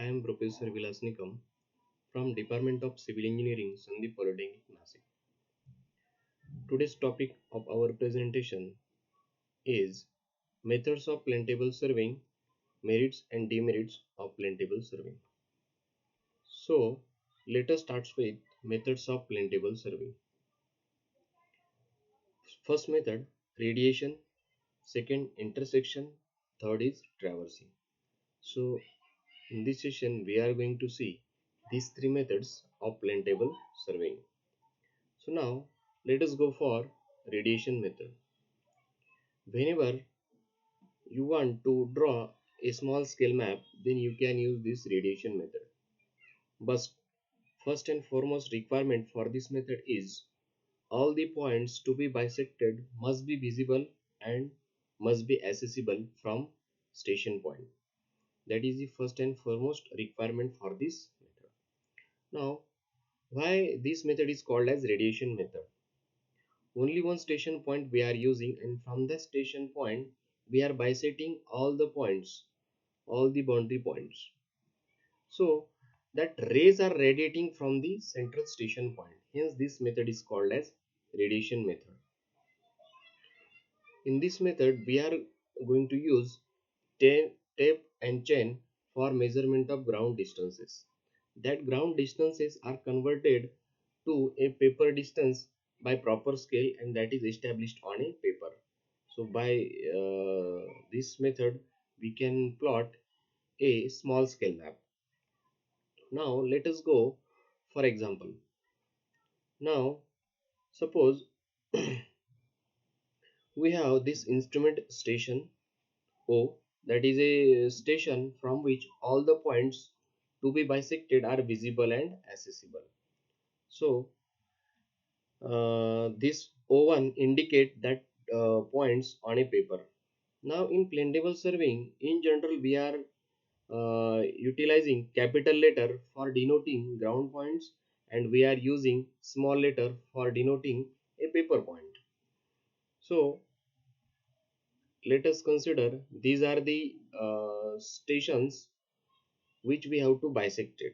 am Professor Vilas Nikam from Department of Civil Engineering, Sandeep Polytechnic, Nasik. Today's topic of our presentation is methods of plan table surveying, merits and demerits of plan table surveying. So, let us start with methods of plan table surveying. First method, radiation. Second, intersection. Third is traversing. So, in this session, we are going to see these three methods of plan table surveying. So now let us go for radiation method. Whenever you want to draw a small scale map, then you can use this radiation method. But first and foremost requirement for this method is all the points to be bisected must be visible and must be accessible from station point. That is the first and foremost requirement for this method. Now, why this method is called as radiation method? Only one station point we are using, and from that station point we are bisecting all the points, all the boundary points, so that rays are radiating from the central station point. Hence this method is called as radiation method. In this method we are going to use tape and chain for measurement of ground distances. That ground distances are converted to a paper distance by proper scale, and that is established on a paper. So by this method we can plot a small scale map. Now let us go for example. Now suppose we have this instrument station O, that is a station from which all the points to be bisected are visible and accessible. So this O1 indicate that points on a paper. Now in plane table surveying, in general we are utilizing capital letter for denoting ground points, and we are using small letter for denoting a paper point. So let us consider these are the stations which we have to bisected,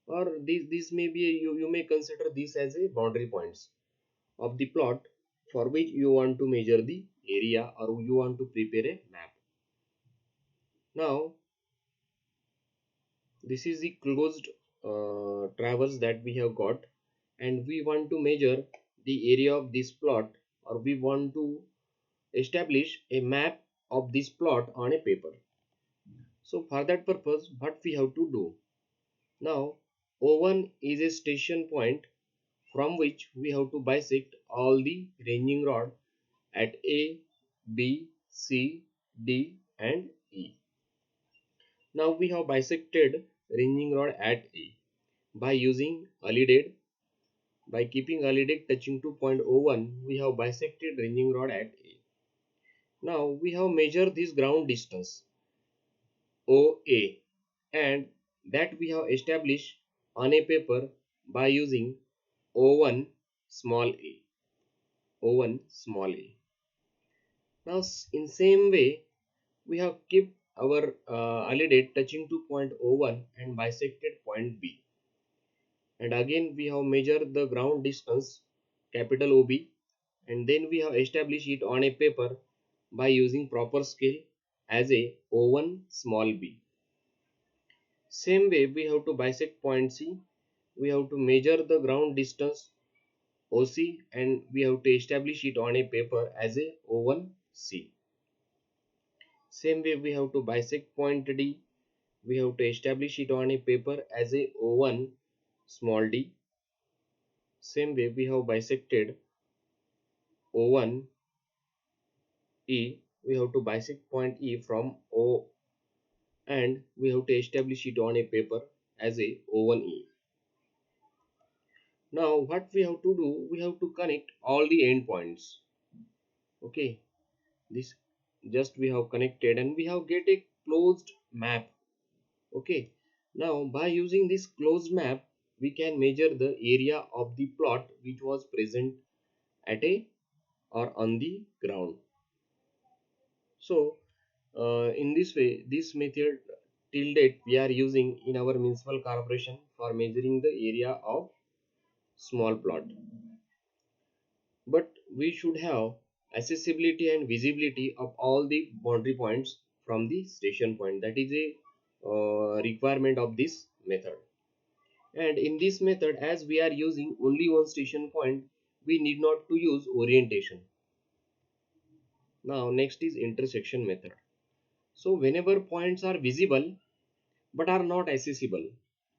or this may be you may consider this as a boundary points of the plot for which you want to measure the area or you want to prepare a map. Now this is the closed traverse that we have got, and we want to measure the area of this plot, or we want to establish a map of this plot on a paper. So for that purpose what we have to do, now O1 is a station point from which we have to bisect all the ranging rod at A, B, C, D and E. Now we have bisected ranging rod at A by using early date. By keeping early date touching to point O1, we have bisected ranging rod at A. Now we have measured this ground distance OA, and that we have established on a paper by using O1 small a. O1 small a. Now in same way we have kept our alidate touching to point O1 and bisected point B, and again we have measured the ground distance capital OB, and then we have established it on a paper by using proper scale as a O1 small b. Same way we have to bisect point C, we have to measure the ground distance OC, and we have to establish it on a paper as a O1C. Same way we have to bisect point D, we have to establish it on a paper as a O1 small d. Same way we have bisected O1 E, we have to bisect point E from O, and we have to establish it on a paper as a O1E. Now what we have to do, we have to connect all the endpoints. Okay, this just we have connected and we have get a closed map. Okay, now by using this closed map we can measure the area of the plot which was present at a or on the ground. So in this way this method till date we are using in our municipal corporation for measuring the area of small plot. But we should have accessibility and visibility of all the boundary points from the station point. That is a requirement of this method. And in this method, as we are using only one station point, we need not to use orientation. Now next is intersection method. So whenever points are visible but are not accessible,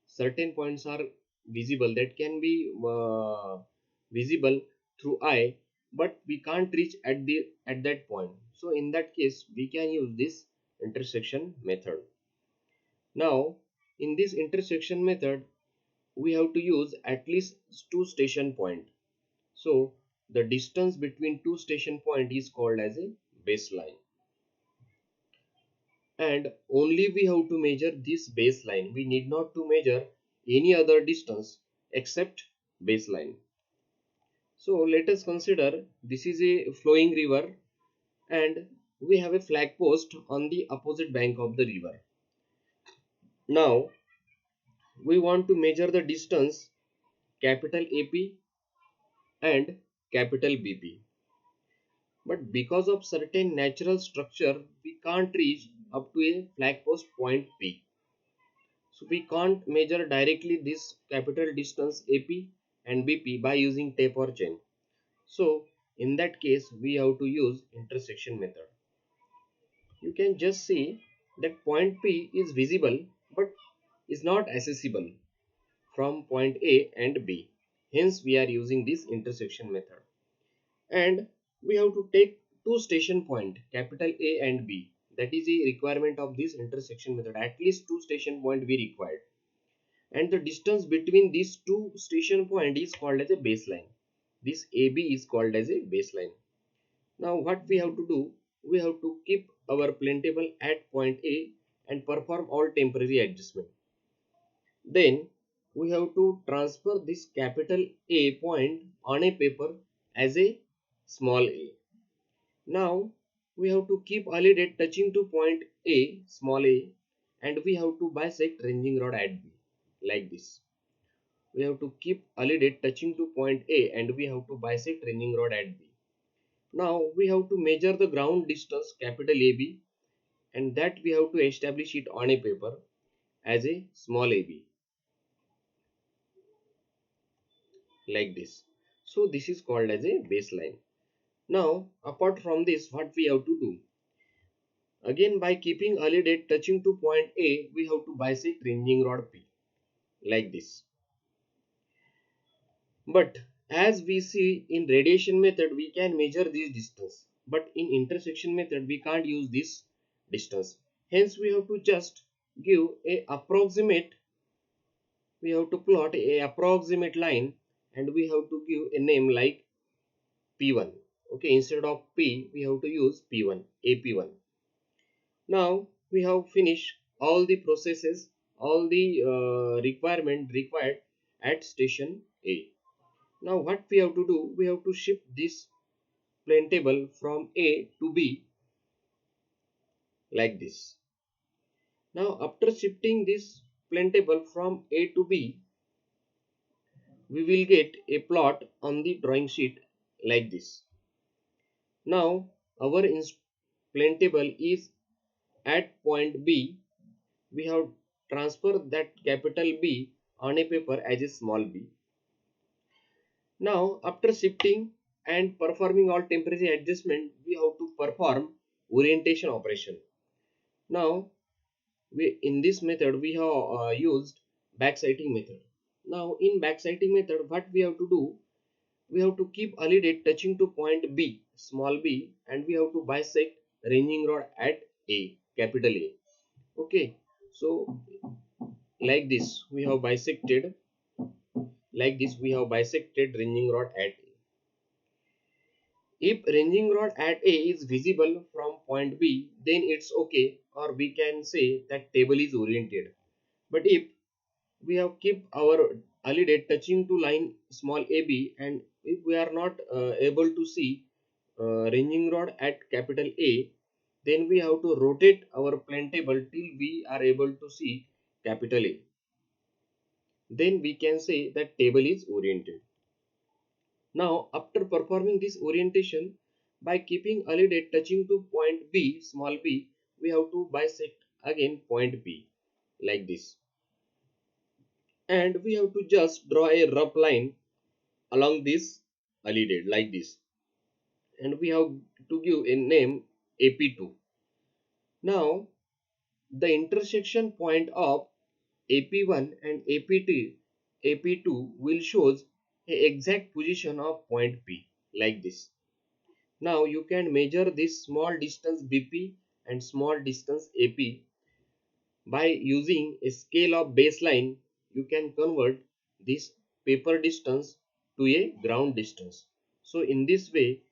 certain points are visible that can be visible through eye, but we can't reach at that point. So in that case we can use this intersection method. Now in this intersection method we have to use at least two station point. So the distance between two station point is called as a baseline, and only we have to measure this baseline. We need not to measure any other distance except baseline. So let us consider this is a flowing river and we have a flag post on the opposite bank of the river. Now we want to measure the distance capital AP and capital BP. But because of certain natural structure, we can't reach up to a flag post point P. So we can't measure directly this capital distance AP and BP by using tape or chain. So in that case, we have to use intersection method. You can just see that point P is visible but is not accessible from point A and B. Hence we are using this intersection method. And we have to take two station point capital A and B. That is a requirement of this intersection method. At least two station point we required. And the distance between these two station point is called as a baseline. This AB is called as a baseline. Now what we have to do? We have to keep our plane table at point A and perform all temporary adjustment. Then we have to transfer this capital A point on a paper as a small a. Now we have to keep early date touching to point A, small a, and we have to bisect ranging rod at B like this. We have to keep early date touching to point A and we have to bisect ranging rod at B. Now we have to measure the ground distance capital AB, and that we have to establish it on a paper as a small AB like this. So this is called as a baseline. Now apart from this, what we have to do? Again, by keeping early date touching to point A, we have to bisect ranging rod P like this. But as we see in radiation method, we can measure this distance. But in intersection method, we can't use this distance. Hence, we have to just give a approximate. We have to plot a approximate line, and we have to give a name like P1. Okay, instead of P, we have to use P1, AP1. Now we have finished all the processes, all the requirement required at station A. Now what we have to do? We have to shift this plane table from A to B like this. Now after shifting this plane table from A to B, we will get a plot on the drawing sheet like this. Now our plane table is at point B. We have transferred that capital B on a paper as a small b. Now after shifting and performing all temporary adjustment, we have to perform orientation operation. Now in this method we have used backsighting method. Now in backsighting method, what we have to do? We have to keep early date touching to point B, small b, and we have to bisect ranging rod at A, capital A. Okay, so like this we have bisected ranging rod at A. If ranging rod at A is visible from point B, then it's okay, or we can say that table is oriented. But if we have kept our early date touching to line small AB, and if we are not able to see ranging rod at capital A, Then we have to rotate our plane table till we are able to see capital A. Then we can say that table is oriented. Now, after performing this orientation, by keeping a lead touching to point B, small b, we have to bisect again point B like this. And we have to just draw a rough line along this lead like this. And we have to give a name AP2. Now, the intersection point of AP1 and AP2 will shows a exact position of point P like this. Now you can measure this small distance BP and small distance AP by using a scale of baseline. You can convert this paper distance to a ground distance. So in this way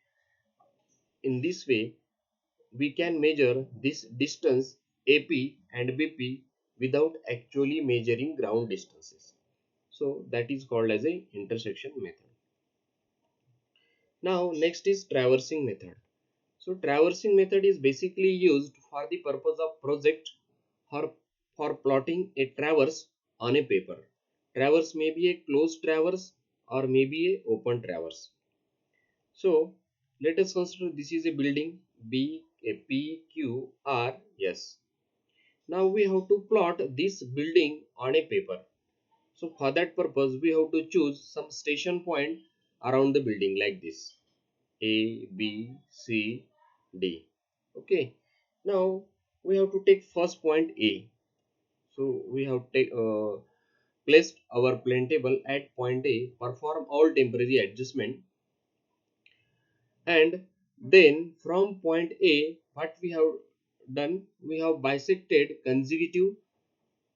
we can measure this distance AP and BP without actually measuring ground distances. So that is called as a intersection method. Now next is traversing method. So traversing method is basically used for the purpose of project or for plotting a traverse on a paper. Traverse may be a closed traverse or maybe a open traverse. So let us consider this is a building B A P Q R S. Now we have to plot this building on a paper. So for that purpose we have to choose some station point around the building like this. A, B, C, D. Okay. Now we have to take first point A. So we have placed our plane table at point A, perform all temporary adjustment, and then from point A, what we have done, we have bisected consecutive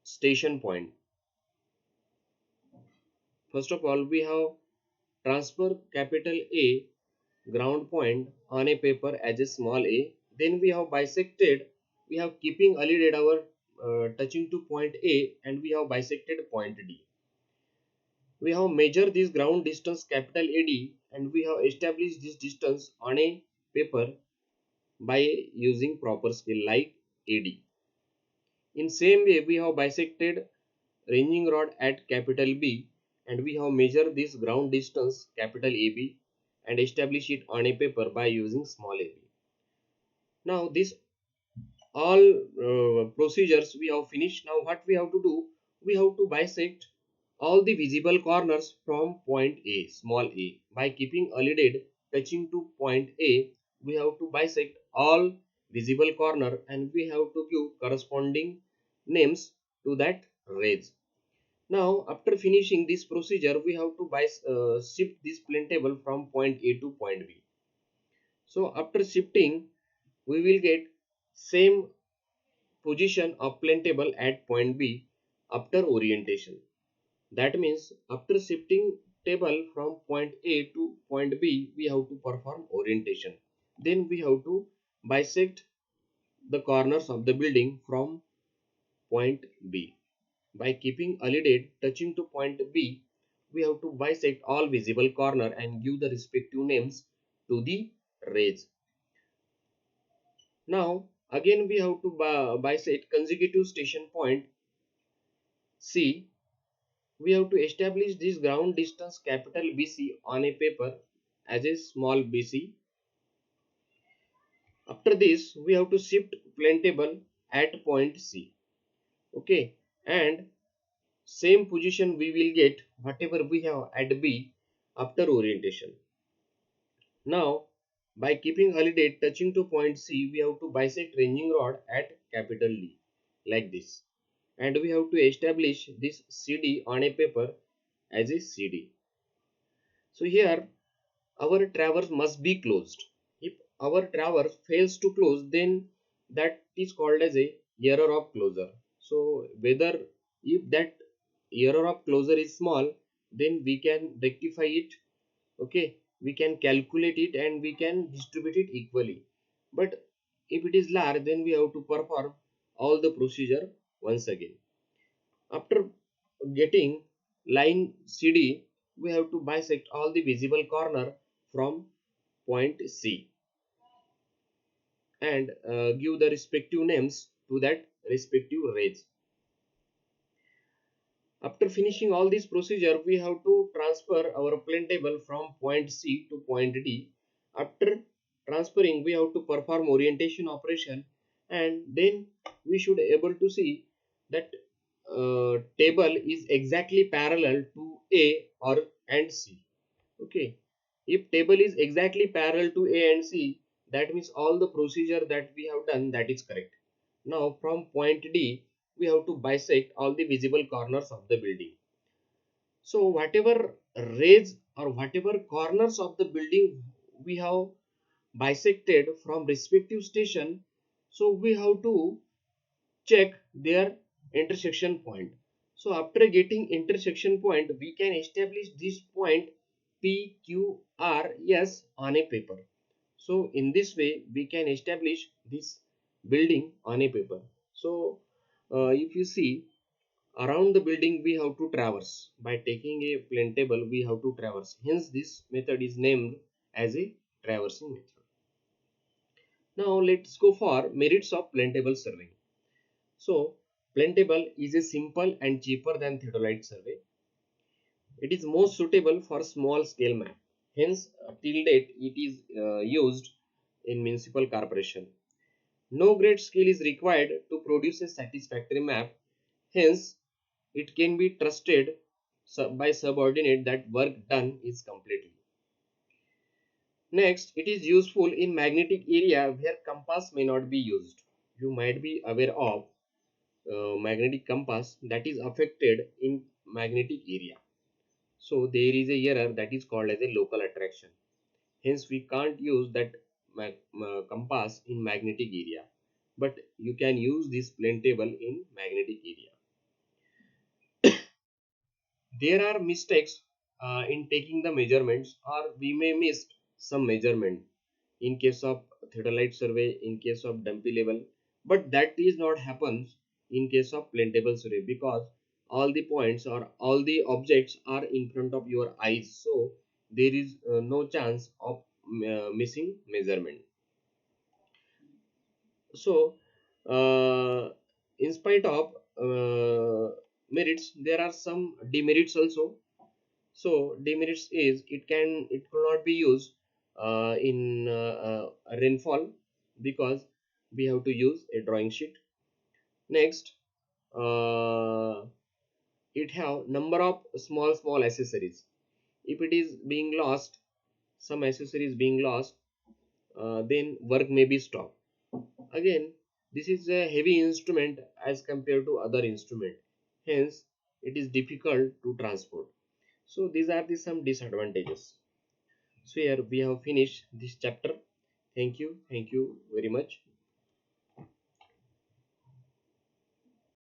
station point. First of all, we have transfer capital A ground point on a paper as a small a. Then we have bisected, we have keeping early at our touching to point A, and we have bisected point D. We have measured this ground distance capital AD, and we have established this distance on a paper by using proper scale like AD. In same way, we have bisected ranging rod at capital B, and we have measured this ground distance capital AB and establish it on a paper by using small ab. Now this all procedures we have finished. Now what we have to do, we have to bisect all the visible corners from point A, small a. By keeping a lid touching to point A, we have to bisect all visible corner and we have to give corresponding names to that rays. Now after finishing this procedure, we have to shift this plane table from point A to point B. So after shifting, we will get same position of plane table at point B after orientation. That means after shifting table from point A to point B, we have to perform orientation. Then we have to bisect the corners of the building from point B. By keeping a lid touching to point B, we have to bisect all visible corner and give the respective names to the rays. Now again we have to bisect consecutive station point C. We have to establish this ground distance capital BC on a paper as a small bc. After this, we have to shift plane table at point C. Okay, and same position we will get whatever we have at B after orientation. Now, by keeping holiday touching to point C, we have to bisect ranging rod at capital D like this. And we have to establish this CD on a paper as a CD. So here our traverse must be closed. If our traverse fails to close, then that is called as a error of closure. So whether if that error of closure is small, then we can rectify it. Okay, we can calculate it and we can distribute it equally. But if it is large, then we have to perform all the procedure once again. After getting line CD, we have to bisect all the visible corner from point C. and give the respective names to that respective rays. After finishing all this procedure, we have to transfer our plane table from point C to point D. After transferring, we have to perform orientation operation, and then we should able to see that table is exactly parallel to A or and C. Okay, if table is exactly parallel to A and C, that means all the procedure that we have done, that is correct. Now from point D, we have to bisect all the visible corners of the building. So whatever rays or whatever corners of the building we have bisected from respective station, so we have to check their intersection point. So after getting intersection point, we can establish this point P, Q, R, S on a paper. So in this way, we can establish this building on a paper. So if you see, around the building we have to traverse. By taking a plane table, we have to traverse. Hence this method is named as a traversing method. Now let's go for merits of plane table survey. So plane table is a simple and cheaper than theodolite survey. It is most suitable for small scale map. Hence till date it is used in municipal corporation. No great skill is required to produce a satisfactory map. Hence it can be trusted by subordinate that work done is completely. Next, it is useful in magnetic area where compass may not be used. You might be aware of magnetic compass that is affected in magnetic area. So there is a error that is called as a local attraction. Hence we can't use that compass in magnetic area. But you can use this plane table in magnetic area. There are mistakes in taking the measurements, or we may miss some measurement in case of theodolite survey, in case of dumpy level, but that is not happens in case of plane table survey, because all the points or all the objects are in front of your eyes, so there is no chance of missing measurement. So in spite of merits, there are some demerits also. So demerits is it could not be used in rainfall, because we have to use a drawing sheet. Next, uh, it have number of small accessories. If it is being lost, some accessories being lost, then work may be stopped. Again, this is a heavy instrument as compared to other instrument. Hence, it is difficult to transport. So these are the some disadvantages. So here we have finished this chapter. Thank you very much.